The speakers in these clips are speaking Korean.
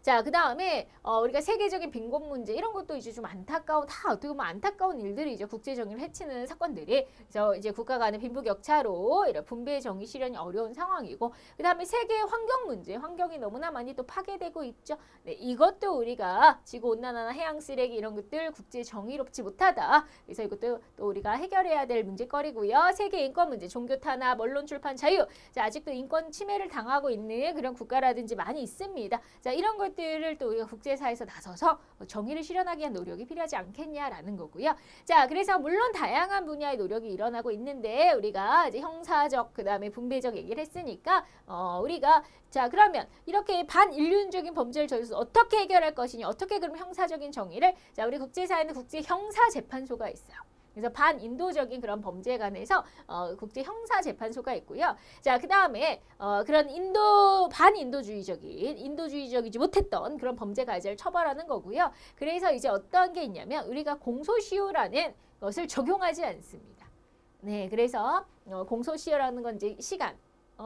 자, 그 다음에 우리가 세계적인 빈곤 문제 이런 것도 이제 좀 안타까운 다 어떻게 보면 안타까운 일들이죠. 국제 정의를 해치는 사건들이. 그래서 이제 국가 간의 빈부격차로 이런 분배 정의 실현이 어려운 상황이고, 그 다음에 세계 환경 문제, 환경이 너무나 많이 또 파괴되고 있죠. 네, 이것도 우리가 지구 온난화나 해양 쓰레기 이런 것들 국제 정의롭지 못하다. 그래서 이것도 또 우리가 해결해야 될 문제거리고요. 세계 인권 문제, 종교 탄압, 언론 출판 자유. 자, 아직도 인권 침해를 당하고 있는 그런 국가라든지 많이 있습니다. 자, 이런 것들을 또 우리가 국제사회에서 나서서 정의를 실현하기 위한 노력이 필요하지 않겠냐라는 거고요. 자, 그래서 물론 다양한 분야의 노력이 일어나고 있는데 우리가 이제 형사적 그다음에 분배적 얘기를 했으니까 우리가 자, 그러면 이렇게 반인륜적인 범죄를 저지르서 어떻게 해결할 것이냐, 어떻게 그럼 형사적인 정의를, 자, 우리 국제사회는 국제형사재판소가 있어요. 그래서 반인도적인 그런 범죄에 관해서 국제형사재판소가 있고요. 자, 그 다음에 그런 인도주의적이지 못했던 그런 범죄 가해자를 처벌하는 거고요. 그래서 이제 어떤 게 있냐면 우리가 공소시효라는 것을 적용하지 않습니다. 네, 그래서 공소시효라는 건 이제 시간.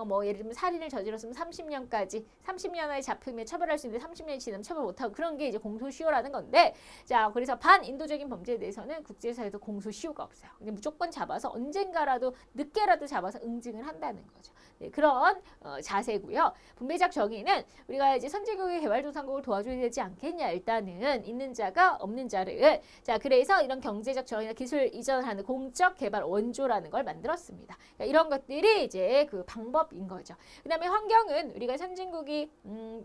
뭐 예를 들면 살인을 저질렀으면 30년까지 30년 안에 잡히면 처벌할 수 있는데 30년이 지나면 처벌 못하고 그런 게 이제 공소시효라는 건데, 자, 그래서 반인도적인 범죄에 대해서는 국제사회에서 공소시효가 없어요. 근데 무조건 잡아서 언젠가라도 늦게라도 잡아서 응징을 한다는 거죠. 네, 그런 자세고요. 분배적 정의는 우리가 이제 선진국의 개발도상국을 도와줘야 되지 않겠냐. 일단은 있는 자가 없는 자를. 자, 그래서 이런 경제적 정의나 기술 이전을 하는 공적 개발 원조라는 걸 만들었습니다. 그러니까 이런 것들이 이제 그 방법인 거죠. 그 다음에 환경은 우리가 선진국이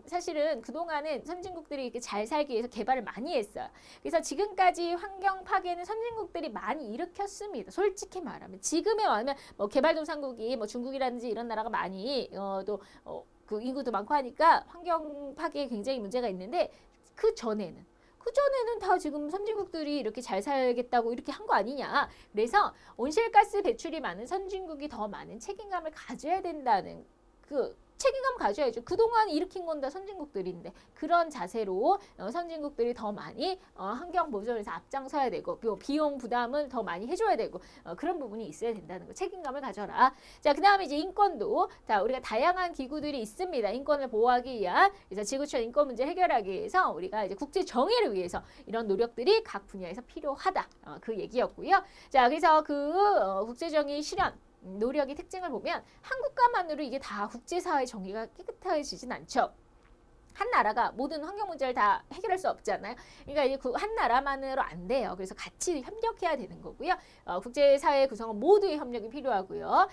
사실은 그동안은 선진국들이 이렇게 잘 살기 위해서 개발을 많이 했어요. 그래서 지금까지 환경 파괴는 선진국들이 많이 일으켰습니다. 솔직히 말하면 지금에 와면 뭐 개발도상국이 뭐 중국이라든지 이런 나라가 많이 그 인구도 많고 하니까 환경 파괴에 굉장히 문제가 있는데, 그 전에는 다 지금 선진국들이 이렇게 잘 살겠다고 이렇게 한 거 아니냐. 그래서 온실가스 배출이 많은 선진국이 더 많은 책임감을 가져야 된다는 그 책임감 가져야죠. 그동안 일으킨 건 다 선진국들인데 그런 자세로 선진국들이 더 많이 환경 보존에서 앞장서야 되고 비용 부담을 더 많이 해줘야 되고 그런 부분이 있어야 된다는 거. 책임감을 가져라. 자, 그 다음에 이제 인권도, 자, 우리가 다양한 기구들이 있습니다. 인권을 보호하기 위한. 그래서 지구촌 인권 문제 해결하기 위해서 우리가 이제 국제 정의를 위해서 이런 노력들이 각 분야에서 필요하다. 그 얘기였고요. 자, 그래서 그 국제 정의 실현 노력의 특징을 보면 한국가만으로 이게 다 국제사회 정의가 깨끗해지진 않죠. 한 나라가 모든 환경 문제를 다 해결할 수 없잖아요. 그러니까 이제 한 나라만으로 안 돼요. 그래서 같이 협력해야 되는 거고요. 국제사회 구성은 모두의 협력이 필요하고요.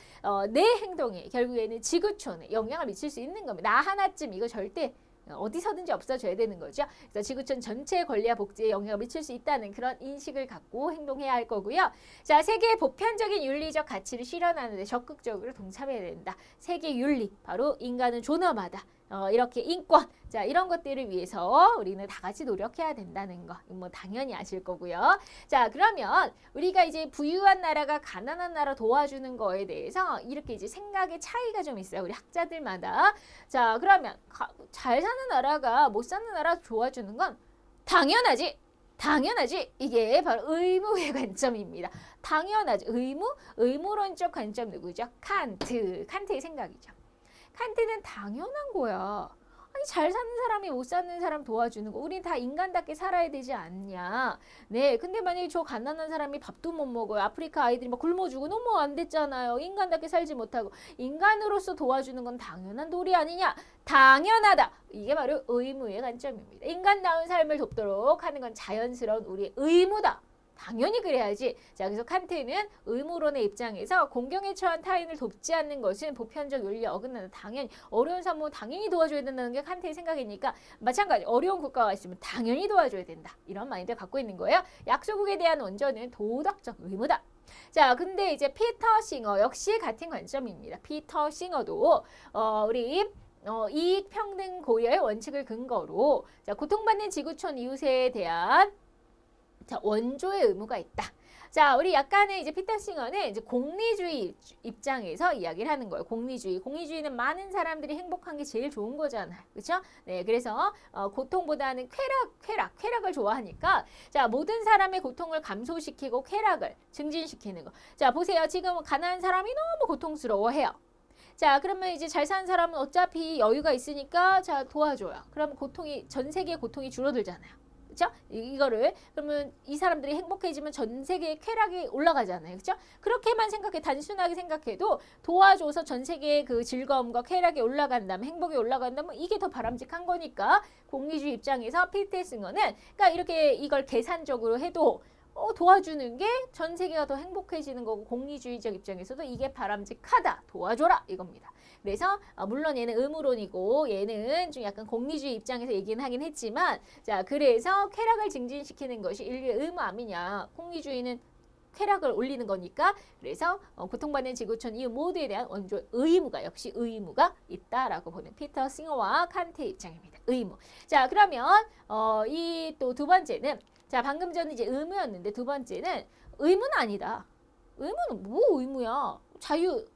내 행동에 결국에는 지구촌에 영향을 미칠 수 있는 겁니다. 나 하나쯤 이거 절대 어디서든지 없어져야 되는 거죠. 그래서 지구촌 전체 권리와 복지에 영향을 미칠 수 있다는 그런 인식을 갖고 행동해야 할 거고요. 자, 세계의 보편적인 윤리적 가치를 실현하는 데 적극적으로 동참해야 된다. 세계 윤리, 바로 인간은 존엄하다. 이렇게 인권, 자, 이런 것들을 위해서 우리는 다 같이 노력해야 된다는 거, 뭐 당연히 아실 거고요. 자, 그러면 우리가 이제 부유한 나라가 가난한 나라 도와주는 거에 대해서 이렇게 이제 생각의 차이가 좀 있어요. 우리 학자들마다. 자, 그러면 잘 사는 나라가 못 사는 나라 도와주는 건 당연하지. 이게 바로 의무의 관점입니다. 당연하지. 의무론적 관점 누구죠? 칸트의 생각이죠. 칸트는 당연한 거야. 아니, 잘 사는 사람이 못 사는 사람 도와주는 거. 우린 다 인간답게 살아야 되지 않냐. 네, 근데 만약에 저 가난한 사람이 밥도 못 먹어요. 아프리카 아이들이 막 굶어 죽고 너무 안 됐잖아요. 인간답게 살지 못하고. 인간으로서 도와주는 건 당연한 도리 아니냐. 당연하다. 이게 바로 의무의 관점입니다. 인간다운 삶을 돕도록 하는 건 자연스러운 우리의 의무다. 당연히 그래야지. 자, 그래서 칸트는 의무론의 입장에서 공경에 처한 타인을 돕지 않는 것은 보편적 윤리에 어긋난다. 당연히 어려운 사람은 당연히 도와줘야 된다는 게 칸트의 생각이니까 마찬가지 어려운 국가가 있으면 당연히 도와줘야 된다. 이런 마인드를 갖고 있는 거예요. 약소국에 대한 원조는 도덕적 의무다. 자, 근데 이제 피터 싱어 역시 같은 관점입니다. 피터 싱어도 우리 이익 평등 고려의 원칙을 근거로 자, 고통받는 지구촌 이웃에 대한 자, 원조의 의무가 있다. 자, 우리 약간의 이제 피터 싱어는 이제 공리주의 입장에서 이야기를 하는 거예요. 공리주의는 많은 사람들이 행복한 게 제일 좋은 거잖아요. 그렇죠? 네, 그래서 고통보다는 쾌락을 좋아하니까 자, 모든 사람의 고통을 감소시키고 쾌락을 증진시키는 거. 자, 보세요. 지금 가난한 사람이 너무 고통스러워해요. 자, 그러면 이제 잘 사는 사람은 어차피 여유가 있으니까 자, 도와줘요. 그러면 고통이 전 세계의 고통이 줄어들잖아요. 그렇죠? 이거를 그러면 이 사람들이 행복해지면 전 세계의 쾌락이 올라가잖아요. 그렇죠? 그렇게만 생각해 단순하게 생각해도 도와줘서 전 세계의 그 즐거움과 쾌락이 올라간다면 행복이 올라간다면 이게 더 바람직한 거니까 공리주의 입장에서 필테 승어는 그러니까 이렇게 이걸 계산적으로 해도 도와주는 게 전 세계가 더 행복해지는 거고 공리주의적 입장에서도 이게 바람직하다. 도와줘라 이겁니다. 그래서 물론 얘는 의무론이고 얘는 좀 약간 공리주의 입장에서 얘기는 하긴 했지만 자 그래서 쾌락을 증진시키는 것이 인류의 의무 아니냐. 공리주의는 쾌락을 올리는 거니까 그래서 고통받는 지구촌 이웃 모두에 대한 원조 의무가 역시 의무가 있다라고 보는 피터 싱어와 칸트의 입장입니다. 의무. 자 그러면 이 또 두 번째는 자 방금 전에 이제 의무였는데 두 번째는 의무는 아니다. 의무는 뭐 의무야?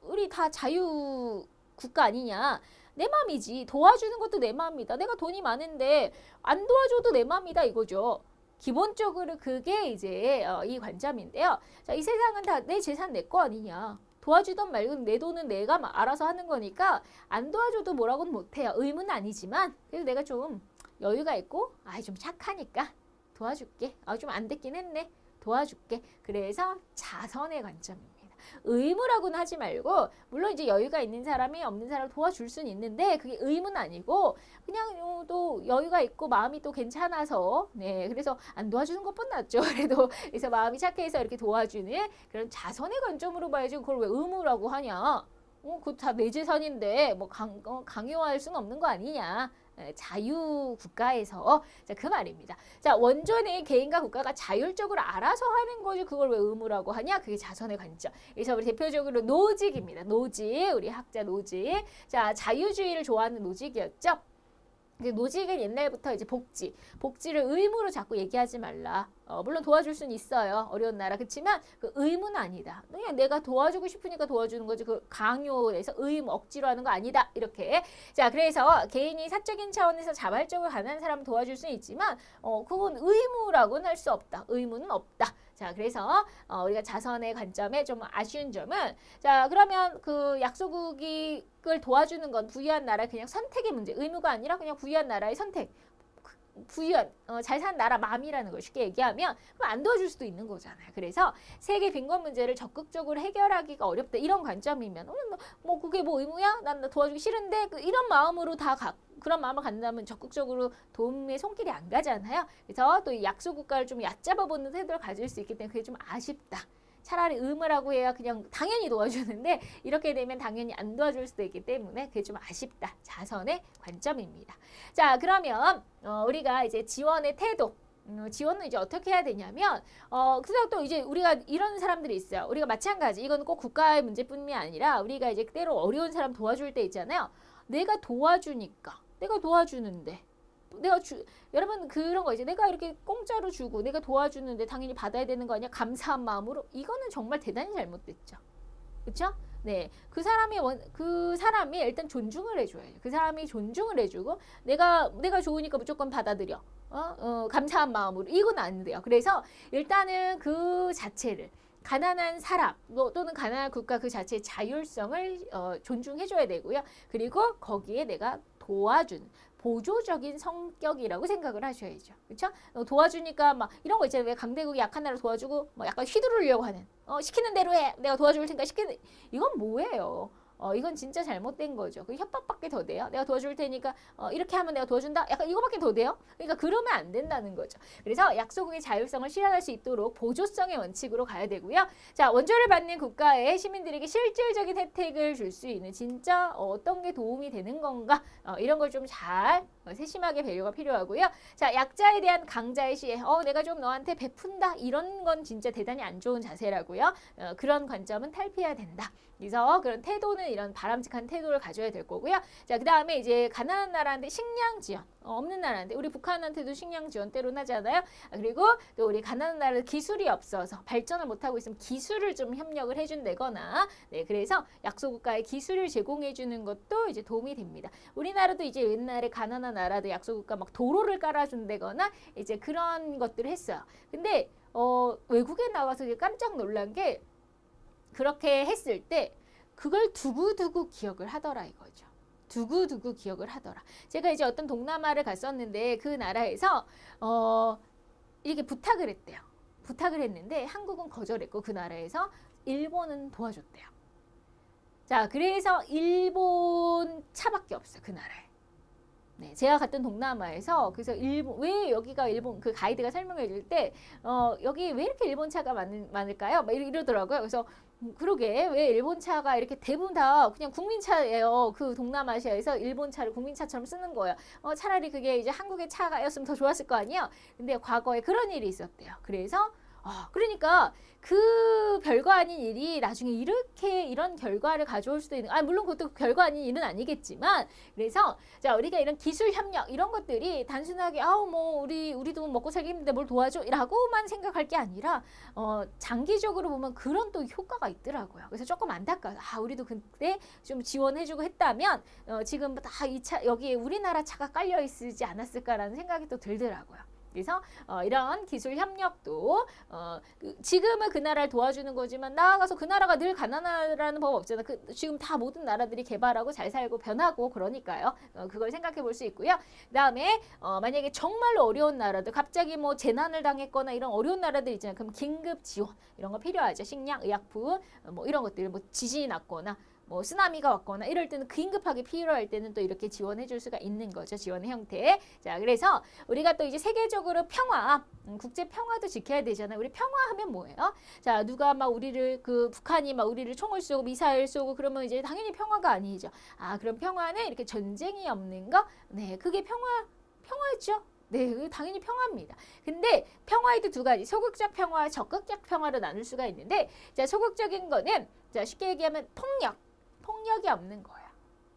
우리 다 자유 국가 아니냐? 내 맘이지. 도와주는 것도 내 맘이다. 내가 돈이 많은데 안 도와줘도 내 맘이다 이거죠. 기본적으로 그게 이제 이 관점인데요. 자, 이 세상은 다 내 재산 내 거 아니냐. 도와주던 말고 내 돈은 내가 알아서 하는 거니까 안 도와줘도 뭐라고는 못해요. 의무는 아니지만 그래도 내가 좀 여유가 있고 좀 착하니까 도와줄게. 좀 안 됐긴 했네. 도와줄게. 그래서 자선의 관점입니다. 의무라고는 하지 말고 물론 이제 여유가 있는 사람이 없는 사람을 도와줄 수는 있는데 그게 의무는 아니고 그냥 또 여유가 있고 마음이 또 괜찮아서 네 그래서 안 도와주는 것보다 낫죠. 그래도 그래서 마음이 착해서 이렇게 도와주는 그런 자선의 관점으로 봐야지 그걸 왜 의무라고 하냐. 그거 다 내 재산인데 뭐 강요할 수는 없는 거 아니냐. 자유 국가에서 자, 그 말입니다. 자, 원전의 개인과 국가가 자율적으로 알아서 하는 거지 그걸 왜 의무라고 하냐? 그게 자선의 관점. 그래서 우리 대표적으로 노직입니다. 노직, 우리 학자 노직. 자, 자유주의를 좋아하는 노직이었죠. 노직은 옛날부터 이제 복지를 의무로 자꾸 얘기하지 말라. 물론 도와줄 수는 있어요. 어려운 나라. 그렇지만 그 의무는 아니다. 그냥 내가 도와주고 싶으니까 도와주는 거지. 그 강요해서 의무 억지로 하는 거 아니다. 이렇게. 자, 그래서 개인이 사적인 차원에서 자발적으로 가난한 사람 도와줄 수는 있지만 그건 의무라고는 할 수 없다. 의무는 없다. 자, 그래서 우리가 자선의 관점에 좀 아쉬운 점은 자, 그러면 그 약소국을 도와주는 건 부유한 나라의 그냥 선택의 문제, 의무가 아니라 그냥 부유한 나라의 선택. 부유한 잘 사는 나라 맘이라는 걸 쉽게 얘기하면 그럼 안 도와줄 수도 있는 거잖아요. 그래서 세계 빈곤 문제를 적극적으로 해결하기가 어렵다. 이런 관점이면 뭐 그게 뭐 의무야? 난 도와주기 싫은데 이런 마음으로 그런 마음을 갖는다면 적극적으로 도움의 손길이 안 가잖아요. 그래서 또 약소국가를 좀 얕잡아 보는 태도를 가질 수 있기 때문에 그게 좀 아쉽다. 차라리 의무라고 해야 그냥 당연히 도와주는데 이렇게 되면 당연히 안 도와줄 수도 있기 때문에 그게 좀 아쉽다. 자선의 관점입니다. 자, 그러면 우리가 이제 지원의 태도 지원은 이제 어떻게 해야 되냐면 그래서 또 이제 우리가 이런 사람들이 있어요. 우리가 마찬가지 이건 꼭 국가의 문제뿐이 아니라 우리가 이제 때로 어려운 사람 도와줄 때 있잖아요. 내가 도와주니까 내가 도와주는데 여러분 그런 거 이제 내가 이렇게 공짜로 주고 내가 도와주는데 당연히 받아야 되는 거 아니야? 감사한 마음으로 이거는 정말 대단히 잘못됐죠. 그렇죠? 네, 그 사람이 일단 존중을 해줘야죠. 그 사람이 존중을 해주고 내가 좋으니까 무조건 받아들여. 감사한 마음으로 이건 안 돼요. 그래서 일단은 그 자체를 가난한 사람 또는 가난한 국가 그 자체의 자율성을 존중해줘야 되고요. 그리고 거기에 내가 도와준 보조적인 성격이라고 생각을 하셔야죠. 그렇죠? 도와주니까 막 이런 거 있잖아요. 왜 강대국이 약한 나라 도와주고 뭐 약간 휘두르려고 하는 시키는 대로 해. 내가 도와줄 테니까 이건 뭐예요? 이건 진짜 잘못된 거죠. 그 협박밖에 더 돼요. 내가 도와줄 테니까 이렇게 하면 내가 도와준다. 약간 이거밖에 더 돼요. 그러니까 그러면 안 된다는 거죠. 그래서 약소국의 자율성을 실현할 수 있도록 보조성의 원칙으로 가야 되고요. 자, 원조를 받는 국가의 시민들에게 실질적인 혜택을 줄 수 있는 진짜 어떤 게 도움이 되는 건가 이런 걸 좀 잘 세심하게 배려가 필요하고요. 자, 약자에 대한 강자의 시해. 내가 좀 너한테 베푼다. 이런 건 진짜 대단히 안 좋은 자세라고요. 그런 관점은 탈피해야 된다. 그래서 그런 태도는 이런 바람직한 태도를 가져야 될 거고요. 자, 그 다음에 이제 가난한 나라인데 식량 지원 없는 나라인데 우리 북한한테도 식량 지원 때론 하잖아요. 그리고 또 우리 가난한 나라 기술이 없어서 발전을 못하고 있으면 기술을 좀 협력을 해준다거나 네, 그래서 약소국가에 기술을 제공해 주는 것도 이제 도움이 됩니다. 우리나라도 이제 옛날에 가난한 나라도 약소국가 막 도로를 깔아준다거나 이제 그런 것들을 했어요. 근데 외국에 나와서 깜짝 놀란 게 그렇게 했을 때 그걸 두고두고 기억을 하더라 이거죠. 두고두고 기억을 하더라. 제가 이제 어떤 동남아를 갔었는데 그 나라에서 이렇게 부탁을 했대요. 부탁을 했는데 한국은 거절했고 그 나라에서 일본은 도와줬대요. 자, 그래서 일본 차밖에 없어요. 그 나라에. 네, 제가 갔던 동남아에서 그래서 일본 왜 여기가 일본 그 가이드가 설명해 줄 때 여기 왜 이렇게 일본 차가 많을까요? 막 이러더라고요. 그래서 그러게 왜 일본 차가 이렇게 대부분 다 그냥 국민차예요. 그 동남아시아에서 일본 차를 국민차처럼 쓰는 거예요. 차라리 그게 이제 한국의 차가였으면 더 좋았을 거 아니에요. 근데 과거에 그런 일이 있었대요. 그래서 그러니까 그 별거 아닌 일이 나중에 이런 결과를 가져올 수도 있는, 물론 그것도 별거 아닌 일은 아니겠지만, 그래서, 자, 우리가 이런 기술 협력, 이런 것들이 단순하게, 우리도 먹고 살기 힘든데 뭘 도와줘? 라고만 생각할 게 아니라, 장기적으로 보면 그런 또 효과가 있더라고요. 그래서 조금 안타까워요. 우리도 그때 좀 지원해주고 했다면, 지금 다 여기에 우리나라 차가 깔려 있지 않았을까라는 생각이 또 들더라고요. 그래서 이런 기술 협력도 지금은 그 나라를 도와주는 거지만 나아가서 그 나라가 늘 가난하라는 법 없잖아. 지금 다 모든 나라들이 개발하고 잘 살고 변하고 그러니까요. 그걸 생각해 볼 수 있고요. 그다음에 만약에 정말로 어려운 나라들 갑자기 뭐 재난을 당했거나 이런 어려운 나라들 있잖아요. 그럼 긴급 지원 이런 거 필요하죠. 식량, 의약품 뭐 이런 것들 뭐 지진이 났거나 뭐 쓰나미가 왔거나 이럴 때는 긴급하게 필요할 때는 또 이렇게 지원해 줄 수가 있는 거죠. 지원의 형태. 자, 그래서 우리가 또 이제 세계적으로 평화, 국제 평화도 지켜야 되잖아요. 우리 평화하면 뭐예요? 자, 누가 막 우리를 북한이 막 우리를 총을 쏘고 미사일 쏘고 그러면 이제 당연히 평화가 아니죠. 그럼 평화는 이렇게 전쟁이 없는 거? 네, 그게 평화죠. 네, 당연히 평화입니다. 근데 평화에도 두 가지, 소극적 평화와 적극적 평화로 나눌 수가 있는데, 자, 소극적인 거는 자, 쉽게 얘기하면 폭력이 없는 거야.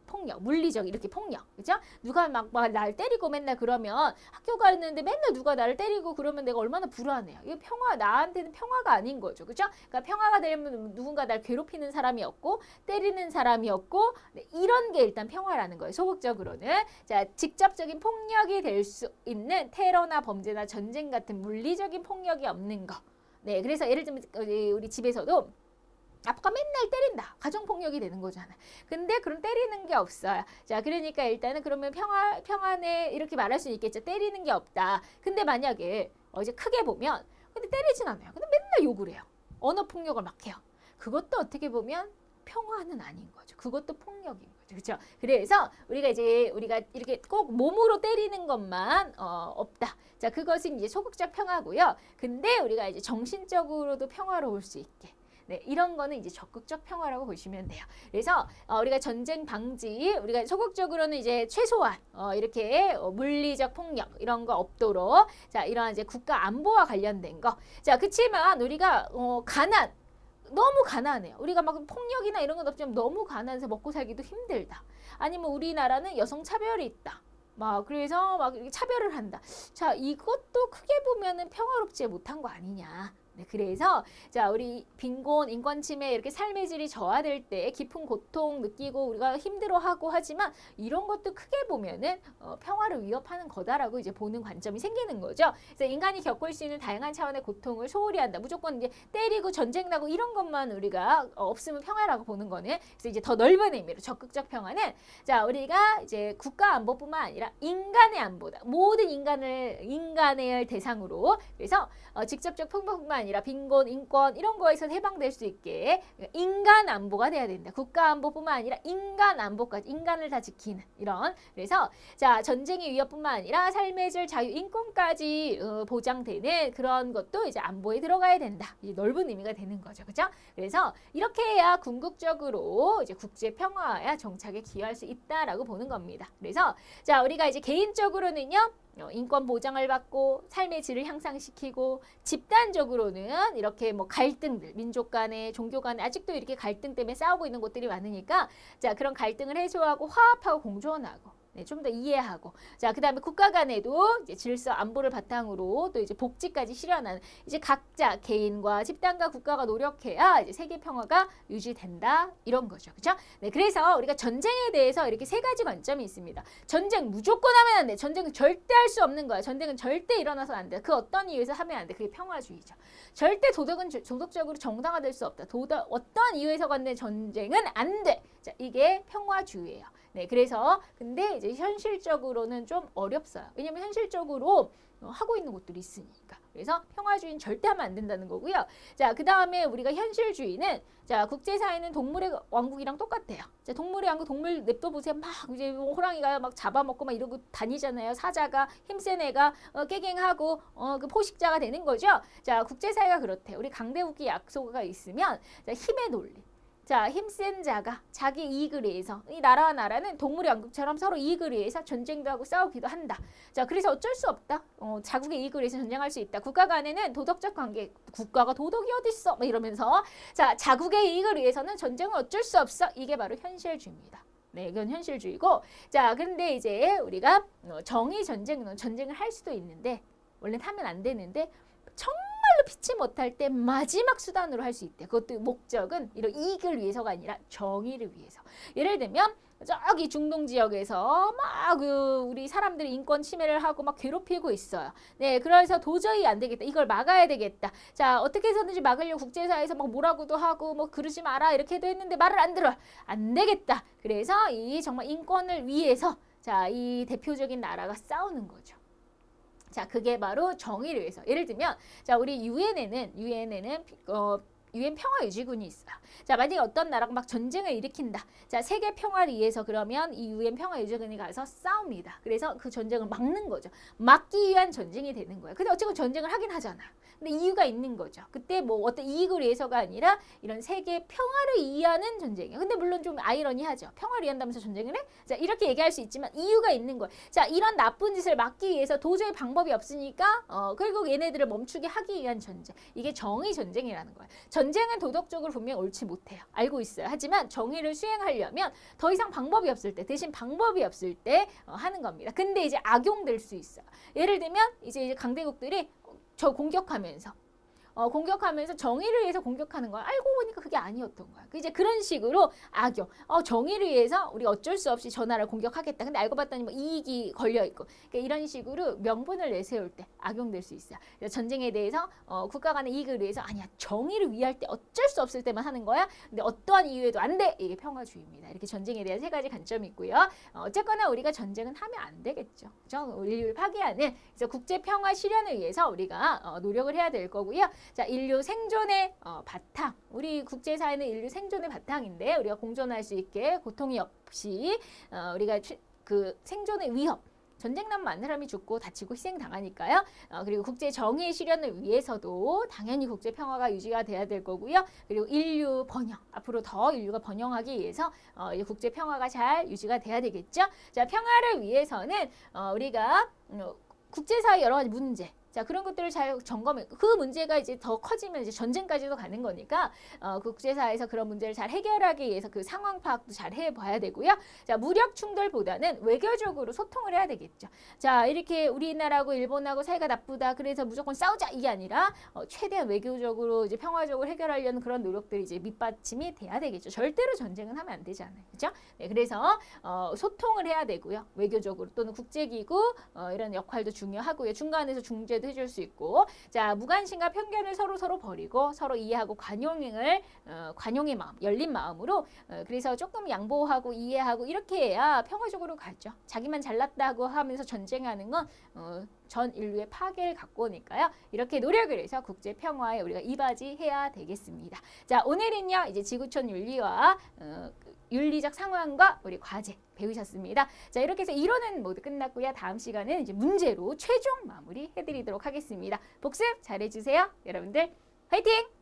폭력, 물리적 이렇게 폭력, 그죠? 누가 막 날 때리고 맨날 그러면 학교 가는데 맨날 누가 나를 때리고 그러면 내가 얼마나 불안해요. 이게 나한테는 평화가 아닌 거죠, 그죠? 그러니까 평화가 되려면 누군가 날 괴롭히는 사람이 없고 때리는 사람이 없고 네, 이런 게 일단 평화라는 거예요. 소극적으로는 자 직접적인 폭력이 될 수 있는 테러나 범죄나 전쟁 같은 물리적인 폭력이 없는 거. 네, 그래서 예를 들면 우리 집에서도 아빠가 맨날 때린다. 가정폭력이 되는 거잖아. 근데 그럼 때리는 게 없어요. 자, 그러니까 일단은 그러면 평안에 이렇게 말할 수 있겠죠. 때리는 게 없다. 근데 만약에 이제 크게 보면 근데 때리진 않아요. 근데 맨날 욕을 해요. 언어폭력을 막 해요. 그것도 어떻게 보면 평화는 아닌 거죠. 그것도 폭력인 거죠. 그렇죠? 그래서 우리가 이렇게 꼭 몸으로 때리는 것만 없다. 자, 그것은 이제 소극적 평화고요. 근데 우리가 이제 정신적으로도 평화로울 수 있게 네, 이런 거는 이제 적극적 평화라고 보시면 돼요. 그래서 우리가 전쟁 방지, 우리가 소극적으로는 이제 최소한 이렇게 물리적 폭력 이런 거 없도록 자 이런 이제 국가 안보와 관련된 거. 자 그렇지만 우리가 너무 가난해요. 우리가 막 폭력이나 이런 건 없지만 너무 가난해서 먹고 살기도 힘들다. 아니면 우리나라는 여성 차별이 있다. 그래서 막 차별을 한다. 자 이것도 크게 보면은 평화롭지 못한 거 아니냐. 네, 그래서 자 우리 빈곤, 인권 침해 이렇게 삶의 질이 저하될 때 깊은 고통 느끼고 우리가 힘들어하고 하지만 이런 것도 크게 보면은 평화를 위협하는 거다라고 이제 보는 관점이 생기는 거죠. 그래서 인간이 겪을 수 있는 다양한 차원의 고통을 소홀히 한다. 무조건 이제 때리고 전쟁 나고 이런 것만 우리가 없으면 평화라고 보는 거는 그래서 이제 더 넓은 의미로 적극적 평화는 자 우리가 이제 국가 안보뿐만 아니라 인간의 안보다. 모든 인간을 대상으로 그래서 직접적 폭력뿐만 아니라 빈곤, 인권 이런 거에서 해방될 수 있게 인간 안보가 돼야 된다. 국가 안보뿐만 아니라 인간 안보까지 인간을 다 지키는 이런 그래서 자 전쟁의 위협뿐만 아니라 삶의 질, 자유, 인권까지 보장되는 그런 것도 이제 안보에 들어가야 된다. 이 넓은 의미가 되는 거죠, 그렇죠? 그래서 이렇게 해야 궁극적으로 이제 국제 평화와 정착에 기여할 수 있다라고 보는 겁니다. 그래서 자 우리가 이제 개인적으로는요. 인권 보장을 받고 삶의 질을 향상시키고 집단적으로는 이렇게 뭐 갈등들 민족 간에 종교 간에 아직도 이렇게 갈등 때문에 싸우고 있는 곳들이 많으니까 자 그런 갈등을 해소하고 화합하고 공존하고 네, 좀 더 이해하고. 자, 그다음에 국가 간에도 이제 질서 안보를 바탕으로 또 이제 복지까지 실현하는 이제 각자 개인과 집단과 국가가 노력해야 이제 세계 평화가 유지된다 이런 거죠. 그렇죠? 네, 그래서 우리가 전쟁에 대해서 이렇게 세 가지 관점이 있습니다. 전쟁 무조건 하면 안 돼. 전쟁은 절대 할 수 없는 거야. 전쟁은 절대 일어나서 안 돼. 그 어떤 이유에서 하면 안 돼. 그게 평화주의죠. 절대 도덕적으로 정당화될 수 없다. 어떤 이유에서 간된 전쟁은 안 돼. 자, 이게 평화주의예요. 네, 그래서 근데 이제 현실적으로는 좀 어렵어요. 왜냐면 현실적으로 하고 있는 곳들이 있으니까. 그래서 평화주의는 절대 하면 안 된다는 거고요. 자, 그 다음에 우리가 현실주의는 자, 국제사회는 동물의 왕국이랑 똑같아요. 자, 동물의 왕국 동물 냅둬 보세요. 막 이제 호랑이가 막 잡아먹고 막 이러고 다니잖아요. 사자가 힘센 애가 깨갱하고 그 포식자가 되는 거죠. 자, 국제사회가 그렇대요. 우리 강대국기 약소가 있으면 자, 힘의 논리. 자, 힘센 자가 자기 이익을 위해서 이 나라와 나라는 동물의 왕국처럼 서로 이익을 위해서 전쟁도 하고 싸우기도 한다. 자, 그래서 어쩔 수 없다. 자국의 이익을 위해서 전쟁할 수 있다. 국가 간에는 도덕적 관계, 국가가 도덕이 어딨어? 막 이러면서 자, 자국의 이익을 위해서는 전쟁은 어쩔 수 없어. 이게 바로 현실주의입니다. 네, 이건 현실주의고. 자, 근데 이제 우리가 정의 전쟁을 할 수도 있는데 원래는 하면 안 되는데 정말로 피치 못할 때 마지막 수단으로 할 수 있대. 그것도 목적은 이런 이익을 위해서가 아니라 정의를 위해서. 예를 들면 저기 중동 지역에서 막 우리 사람들이 인권 침해를 하고 막 괴롭히고 있어요. 네, 그래서 도저히 안 되겠다. 이걸 막아야 되겠다. 자, 어떻게 해서든지 막으려고 국제사회에서 막 뭐라고도 하고 뭐 그러지 마라 이렇게도 했는데 말을 안 들어. 안 되겠다. 그래서 이 정말 인권을 위해서 자, 이 대표적인 나라가 싸우는 거죠. 자, 그게 바로 정의를 위해서. 예를 들면, 자, 우리 유엔에는 유엔 평화유지군이 있어요. 자, 만약에 어떤 나라가 막 전쟁을 일으킨다. 자, 세계 평화를 위해서 그러면 이 유엔 평화유지군이 가서 싸웁니다. 그래서 그 전쟁을 막는 거죠. 막기 위한 전쟁이 되는 거예요. 근데 어쨌든 전쟁을 하긴 하잖아요. 근데 이유가 있는 거죠. 그때 뭐 어떤 이익을 위해서가 아니라 이런 세계 평화를 위하는 전쟁이에요. 근데 물론 좀 아이러니하죠. 평화를 위한다면서 전쟁을 해? 자, 이렇게 얘기할 수 있지만 이유가 있는 거예요. 자, 이런 나쁜 짓을 막기 위해서 도저히 방법이 없으니까 결국 얘네들을 멈추게 하기 위한 전쟁. 이게 정의 전쟁이라는 거예요. 전쟁은 도덕적으로 분명히 옳지 못해요. 알고 있어요. 하지만 정의를 수행하려면 더 이상 방법이 없을 때, 대신 방법이 없을 때 하는 겁니다. 근데 이제 악용될 수 있어요. 예를 들면 이제 강대국들이 저 공격하면서 정의를 위해서 공격하는 거야. 알고 보니까 그게 아니었던 거야. 이제 그런 식으로 악용. 정의를 위해서 우리가 어쩔 수 없이 저 나라를 공격하겠다. 근데 알고 봤더니 뭐 이익이 걸려 있고. 그러니까 이런 식으로 명분을 내세울 때 악용될 수 있어요. 전쟁에 대해서 국가 간의 이익을 위해서 아니야. 정의를 위할 때 어쩔 수 없을 때만 하는 거야. 근데 어떠한 이유에도 안 돼. 이게 평화주의입니다. 이렇게 전쟁에 대한 세 가지 관점이 있고요. 어쨌거나 우리가 전쟁은 하면 안 되겠죠. 그죠? 인류를 파괴하는 그래서 국제 평화 실현을 위해서 우리가 노력을 해야 될 거고요. 자, 인류 생존의 바탕. 우리 국제사회는 인류 생존의 바탕인데 우리가 공존할 수 있게 고통이 없이 우리가 그 생존의 위협. 전쟁 나면 많은 사람이 죽고 다치고 희생당하니까요. 그리고 국제 정의 실현을 위해서도 당연히 국제 평화가 유지가 돼야 될 거고요. 그리고 인류 번영. 앞으로 더 인류가 번영하기 위해서 국제 평화가 잘 유지가 돼야 되겠죠. 자, 평화를 위해서는 우리가 국제사회 여러 가지 문제. 자, 그런 것들을 잘 점검해. 그 문제가 이제 더 커지면 이제 전쟁까지도 가는 거니까 국제사회에서 그런 문제를 잘 해결하기 위해서 그 상황 파악도 잘 해봐야 되고요. 자, 무력 충돌보다는 외교적으로 소통을 해야 되겠죠. 자, 이렇게 우리나라하고 일본하고 사이가 나쁘다. 그래서 무조건 싸우자 이게 아니라 최대한 외교적으로 이제 평화적으로 해결하려는 그런 노력들이 이제 밑받침이 돼야 되겠죠. 절대로 전쟁은 하면 안 되잖아요. 그렇죠? 네, 그래서 소통을 해야 되고요. 외교적으로 또는 국제기구 이런 역할도 중요하고요. 중간에서 중재도 해줄 수 있고, 자, 무관심과 편견을 서로 버리고 서로 이해하고 관용의 마음, 열린 마음으로 그래서 조금 양보하고 이해하고 이렇게 해야 평화적으로 가죠. 자기만 잘났다고 하면서 전쟁하는 건 전 인류의 파괴를 갖고 오니까요. 이렇게 노력을 해서 국제 평화에 우리가 이바지해야 되겠습니다. 자, 오늘은요 이제 지구촌 윤리와 윤리적 상황과 우리 과제 배우셨습니다. 자, 이렇게 해서 이론은 모두 끝났고요. 다음 시간은 이제 문제로 최종 마무리 해드리도록 하겠습니다. 복습 잘해주세요. 여러분들 화이팅!